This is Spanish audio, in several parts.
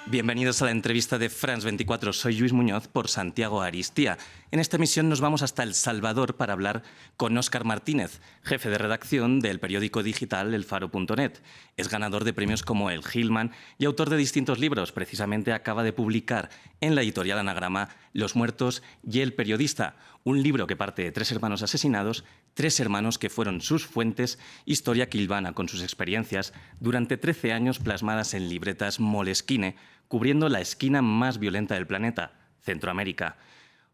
Bienvenidos a la entrevista de France 24. Soy Luis Muñoz por Santiago Aristía. En esta emisión nos vamos hasta El Salvador para hablar con Óscar Martínez, jefe de redacción del periódico digital elfaro.net. Es ganador de premios como el Gilman y autor de distintos libros. Precisamente acaba de publicar en la editorial Anagrama Los muertos y el periodista, un libro que parte de 3 hermanos asesinados, 3 hermanos que fueron sus fuentes, historia que hilvana con sus experiencias durante 13 años plasmadas en libretas Moleskine, cubriendo la esquina más violenta del planeta, Centroamérica.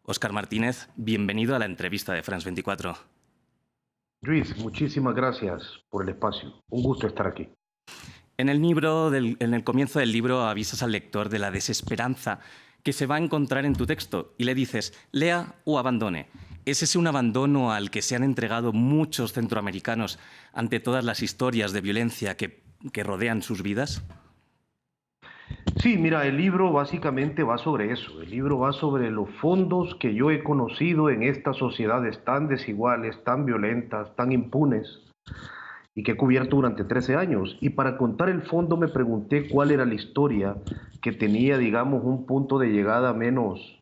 Óscar Martínez, bienvenido a la entrevista de France 24. Luis, muchísimas gracias por el espacio. Un gusto estar aquí. En el comienzo del libro avisas al lector de la desesperanza que se va a encontrar en tu texto y le dices, lea o abandone. ¿Es ese un abandono al que se han entregado muchos centroamericanos ante todas las historias de violencia que rodean sus vidas? Sí, mira, el libro básicamente va sobre eso. El libro va sobre los fondos que yo he conocido en estas sociedades tan desiguales, tan violentas, tan impunes, y que he cubierto durante 13 años. Y para contar el fondo me pregunté cuál era la historia que tenía, digamos, un punto de llegada menos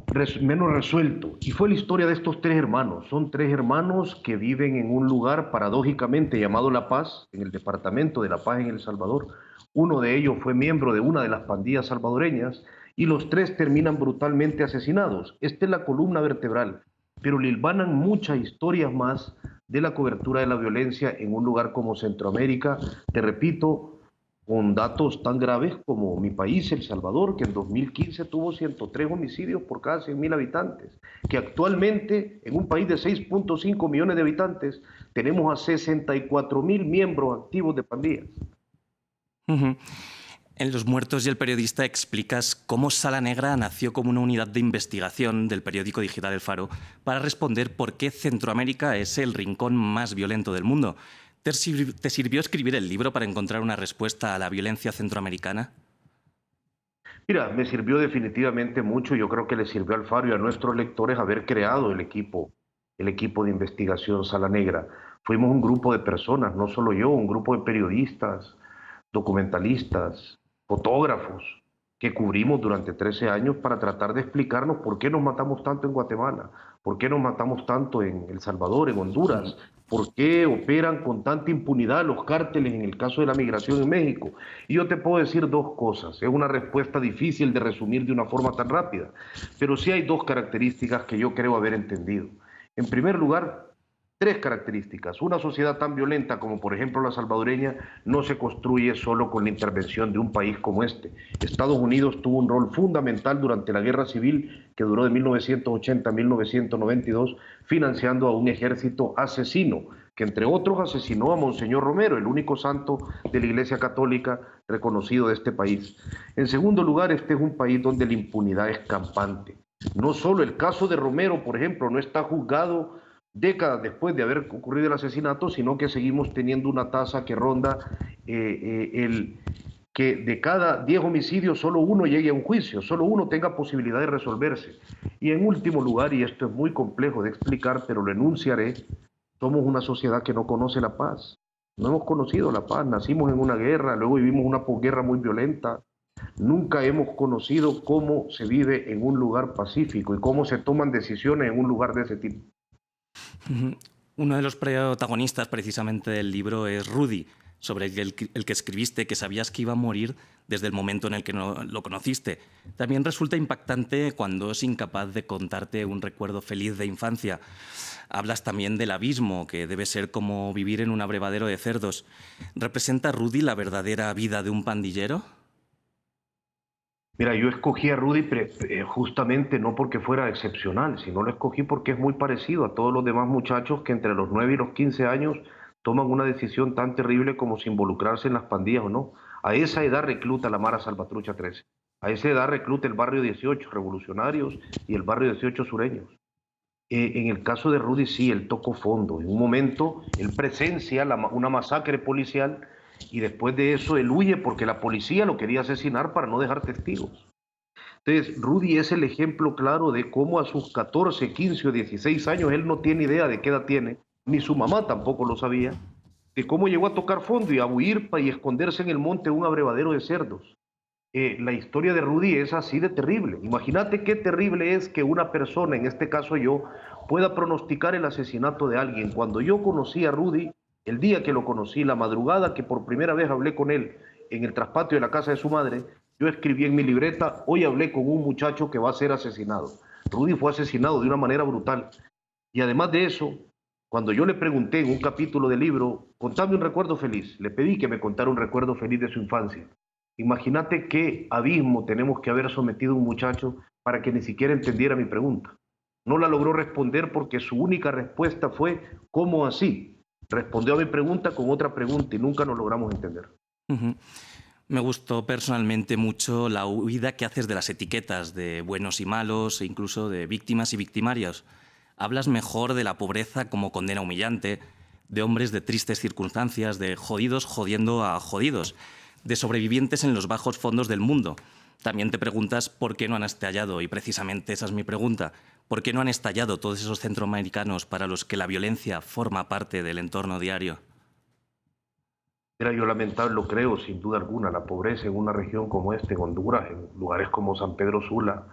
resuelto. Y fue la historia de estos 3 hermanos. Son 3 hermanos que viven en un lugar paradójicamente llamado La Paz, en el departamento de La Paz en El Salvador. Uno de ellos fue miembro de una de las pandillas salvadoreñas y los 3 terminan brutalmente asesinados. Esta es la columna vertebral, pero le hilvanan muchas historias más de la cobertura de la violencia en un lugar como Centroamérica. Te repito, con datos tan graves como mi país, El Salvador, que en 2015 tuvo 103 homicidios por cada 100.000 habitantes, que actualmente en un país de 6.5 millones de habitantes tenemos a 64.000 miembros activos de pandillas. En Los muertos y el periodista explicas cómo Sala Negra nació como una unidad de investigación del periódico digital El Faro para responder por qué Centroamérica es el rincón más violento del mundo. ¿Te sirvió escribir el libro para encontrar una respuesta a la violencia centroamericana? Mira, me sirvió definitivamente mucho. Yo creo que le sirvió al Faro y a nuestros lectores haber creado el equipo de investigación Sala Negra. Fuimos un grupo de personas, no solo yo, un grupo de periodistas, documentalistas, fotógrafos, que cubrimos durante 13 años para tratar de explicarnos por qué nos matamos tanto en Guatemala, por qué nos matamos tanto en El Salvador, en Honduras, por qué operan con tanta impunidad los cárteles en el caso de la migración en México. Y yo te puedo decir 2 cosas. Es una respuesta difícil de resumir de una forma tan rápida, pero sí hay 2 características que yo creo haber entendido. En primer lugar, 3 características. Una sociedad tan violenta como por ejemplo la salvadoreña no se construye solo con la intervención de un país como este. Estados Unidos tuvo un rol fundamental durante la guerra civil que duró de 1980 a 1992, financiando a un ejército asesino, que entre otros asesinó a Monseñor Romero, el único santo de la Iglesia Católica reconocido de este país. En segundo lugar, este es un país donde la impunidad es campante. No solo el caso de Romero, por ejemplo, no está juzgado décadas después de haber ocurrido el asesinato, sino que seguimos teniendo una tasa que ronda que de cada 10 homicidios solo uno llegue a un juicio, solo uno tenga posibilidad de resolverse. Y en último lugar, y esto es muy complejo de explicar, pero lo enunciaré, somos una sociedad que no conoce la paz. No hemos conocido la paz, nacimos en una guerra, luego vivimos una posguerra muy violenta. Nunca hemos conocido cómo se vive en un lugar pacífico y cómo se toman decisiones en un lugar de ese tipo. Uno de los protagonistas precisamente del libro es Rudy, sobre el que escribiste que sabías que iba a morir desde el momento en el que no lo conociste. También resulta impactante cuando es incapaz de contarte un recuerdo feliz de infancia. Hablas también del abismo, que debe ser como vivir en un abrevadero de cerdos. ¿Representa Rudy la verdadera vida de un pandillero? Mira, yo escogí a Rudy justamente no porque fuera excepcional, sino lo escogí porque es muy parecido a todos los demás muchachos que entre los 9 y los 15 años toman una decisión tan terrible como si involucrarse en las pandillas o no. A esa edad recluta la Mara Salvatrucha 13. A esa edad recluta el barrio 18 revolucionarios y el barrio 18 sureños. En el caso de Rudy sí, él tocó fondo. En un momento él presencia una masacre policial y después de eso él huye porque la policía lo quería asesinar para no dejar testigos. Entonces, Rudy es el ejemplo claro de cómo a sus 14, 15 o 16 años él no tiene idea de qué edad tiene, ni su mamá tampoco lo sabía, de cómo llegó a tocar fondo y a huir y esconderse en el monte de un abrevadero de cerdos. La historia de Rudy es así de terrible. Imagínate qué terrible es que una persona, en este caso yo, pueda pronosticar el asesinato de alguien. Cuando yo conocí a Rudy, el día que lo conocí, la madrugada que por primera vez hablé con él en el traspatio de la casa de su madre, yo escribí en mi libreta: hoy hablé con un muchacho que va a ser asesinado. Rudy fue asesinado de una manera brutal. Y además de eso, cuando yo le pregunté en un capítulo del libro, contame un recuerdo feliz, le pedí que me contara un recuerdo feliz de su infancia. Imagínate qué abismo tenemos que haber sometido a un muchacho para que ni siquiera entendiera mi pregunta. No la logró responder porque su única respuesta fue: ¿cómo así? Respondió a mi pregunta con otra pregunta y nunca nos logramos entender. Ujú. Me gustó personalmente mucho la huida que haces de las etiquetas de buenos y malos, e incluso de víctimas y victimarios. Hablas mejor de la pobreza como condena humillante, de hombres de tristes circunstancias, de jodidos jodiendo a jodidos, de sobrevivientes en los bajos fondos del mundo. También te preguntas por qué no han estallado, y precisamente esa es mi pregunta. ¿Por qué no han estallado todos esos centroamericanos para los que la violencia forma parte del entorno diario? Mira, yo lamentable lo creo, sin duda alguna, la pobreza en una región como esta, en Honduras, en lugares como San Pedro Sula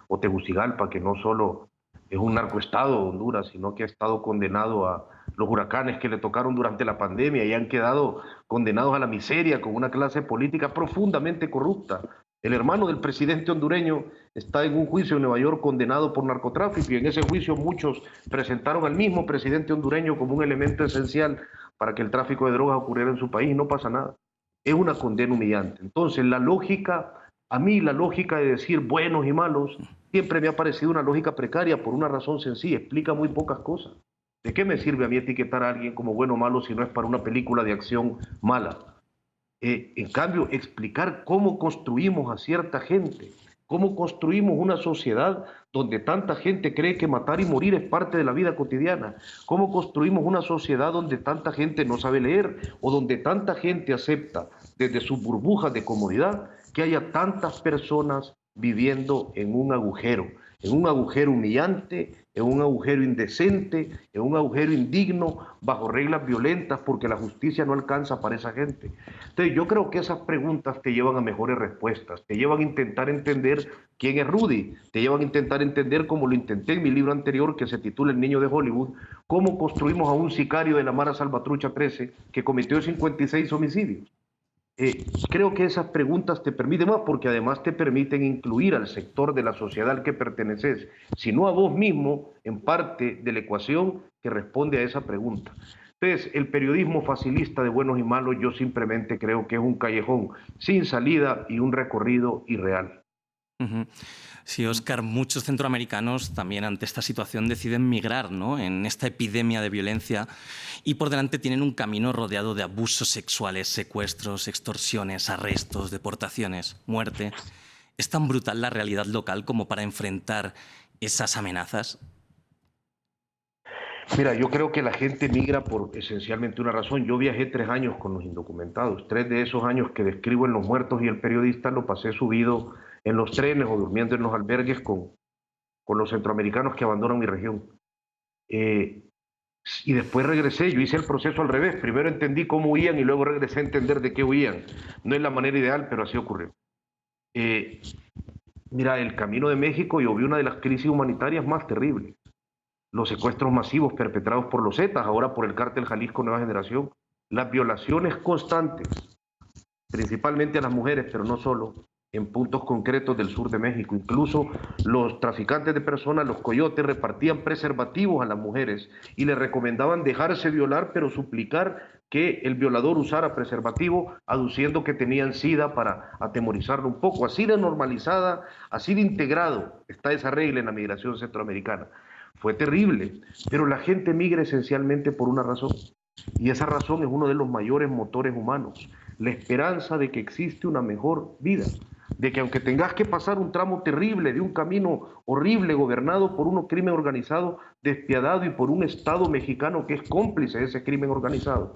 o Tegucigalpa, que no solo es un narcoestado de Honduras, sino que ha estado condenado a los huracanes que le tocaron durante la pandemia y han quedado condenados a la miseria con una clase política profundamente corrupta. El hermano del presidente hondureño está en un juicio en Nueva York condenado por narcotráfico, y en ese juicio muchos presentaron al mismo presidente hondureño como un elemento esencial para que el tráfico de drogas ocurriera en su país, y no pasa nada. Es una condena humillante. Entonces, la lógica, a mí la lógica de decir buenos y malos, siempre me ha parecido una lógica precaria por una razón sencilla: explica muy pocas cosas. ¿De qué me sirve a mí etiquetar a alguien como bueno o malo si no es para una película de acción mala? En cambio, explicar cómo construimos a cierta gente, cómo construimos una sociedad donde tanta gente cree que matar y morir es parte de la vida cotidiana, cómo construimos una sociedad donde tanta gente no sabe leer o donde tanta gente acepta desde sus burbujas de comodidad que haya tantas personas viviendo en un agujero humillante, en un agujero indecente, en un agujero indigno, bajo reglas violentas, porque la justicia no alcanza para esa gente. Entonces yo creo que esas preguntas te llevan a mejores respuestas, te llevan a intentar entender quién es Rudy, te llevan a intentar entender, como lo intenté en mi libro anterior que se titula El niño de Hollywood, cómo construimos a un sicario de la Mara Salvatrucha 13 que cometió 56 homicidios. Creo que esas preguntas te permiten más, porque además te permiten incluir al sector de la sociedad al que perteneces, sino a vos mismo, en parte de la ecuación que responde a esa pregunta. Entonces, el periodismo facilista de buenos y malos, yo simplemente creo que es un callejón sin salida y un recorrido irreal. Ujú. Sí, Óscar, muchos centroamericanos también ante esta situación deciden migrar, ¿no?, en esta epidemia de violencia, y por delante tienen un camino rodeado de abusos sexuales, secuestros, extorsiones, arrestos, deportaciones, muerte. ¿Es tan brutal la realidad local como para enfrentar esas amenazas? Mira, yo creo que la gente migra por esencialmente una razón. Yo viajé 3 años con los indocumentados. 3 de esos años que describo en Los Muertos y El Periodista lo pasé subido en los trenes o durmiendo en los albergues con los centroamericanos que abandonan mi región. Eh, y después regresé, yo hice el proceso al revés. Primero entendí cómo huían y luego regresé a entender de qué huían. No es la manera ideal, pero así ocurrió. Eh, Mira, el camino de México, yo vi una de las crisis humanitarias más terribles: los secuestros masivos perpetrados por los Zetas, ahora por el cártel Jalisco Nueva Generación, las violaciones constantes, principalmente a las mujeres, pero no solo, en puntos concretos del sur de México. Incluso los traficantes de personas, los coyotes, repartían preservativos a las mujeres y les recomendaban dejarse violar, pero suplicar que el violador usara preservativo, aduciendo que tenían SIDA para atemorizarlo un poco. Así de normalizada, así de integrado está esa regla en la migración centroamericana. Fue terrible, pero la gente migra esencialmente por una razón, y esa razón es uno de los mayores motores humanos: la esperanza de que existe una mejor vida, de que aunque tengas que pasar un tramo terrible de un camino horrible gobernado por un crimen organizado despiadado y por un Estado mexicano que es cómplice de ese crimen organizado,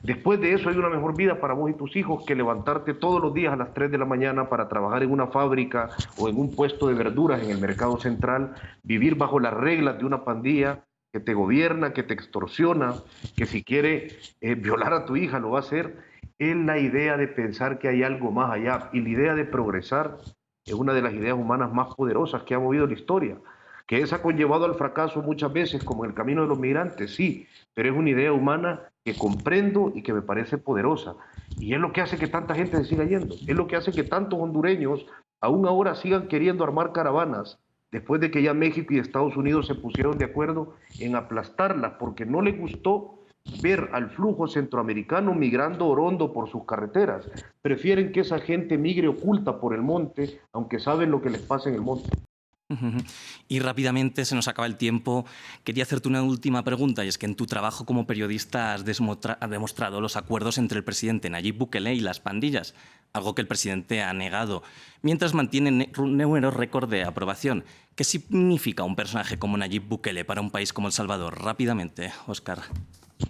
después de eso hay una mejor vida para vos y tus hijos que levantarte todos los días a las 3 de la mañana para trabajar en una fábrica o en un puesto de verduras en el mercado central, vivir bajo las reglas de una pandilla que te gobierna, que te extorsiona, que si quiere violar a tu hija lo va a hacer, es la idea de pensar que hay algo más allá. Y la idea de progresar es una de las ideas humanas más poderosas que ha movido la historia. Que esa ha conllevado al fracaso muchas veces, como en el camino de los migrantes, sí, pero es una idea humana que comprendo y que me parece poderosa. Y es lo que hace que tanta gente se siga yendo. Es lo que hace que tantos hondureños aún ahora sigan queriendo armar caravanas, después de que ya México y Estados Unidos se pusieron de acuerdo en aplastarlas, porque no les gustó ver al flujo centroamericano migrando orondo por sus carreteras. Prefieren que esa gente migre oculta por el monte, aunque saben lo que les pasa en el monte. Y rápidamente, se nos acaba el tiempo. Quería hacerte una última pregunta, y es que en tu trabajo como periodista has demostrado los acuerdos entre el presidente Nayib Bukele y las pandillas, algo que el presidente ha negado, mientras mantiene números récord de aprobación. ¿Qué significa un personaje como Nayib Bukele para un país como El Salvador? Rápidamente, Óscar.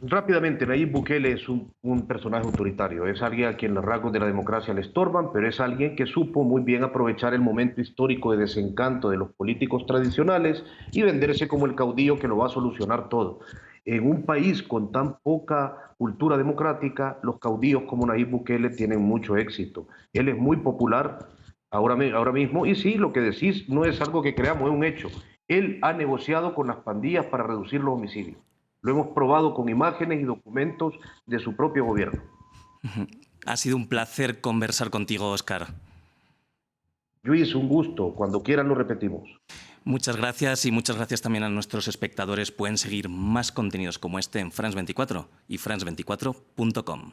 Rápidamente, Nayib Bukele es un personaje autoritario, es alguien a quien los rasgos de la democracia le estorban, pero es alguien que supo muy bien aprovechar el momento histórico de desencanto de los políticos tradicionales y venderse como el caudillo que lo va a solucionar todo. En un país con tan poca cultura democrática, los caudillos como Nayib Bukele tienen mucho éxito. Él es muy popular ahora mismo y sí, lo que decís no es algo que creamos, es un hecho. Él ha negociado con las pandillas para reducir los homicidios. Lo hemos probado con imágenes y documentos de su propio gobierno. Ha sido un placer conversar contigo, Óscar. Luis, un gusto. Cuando quieran lo repetimos. Muchas gracias, y muchas gracias también a nuestros espectadores. Pueden seguir más contenidos como este en France 24 y france24.com.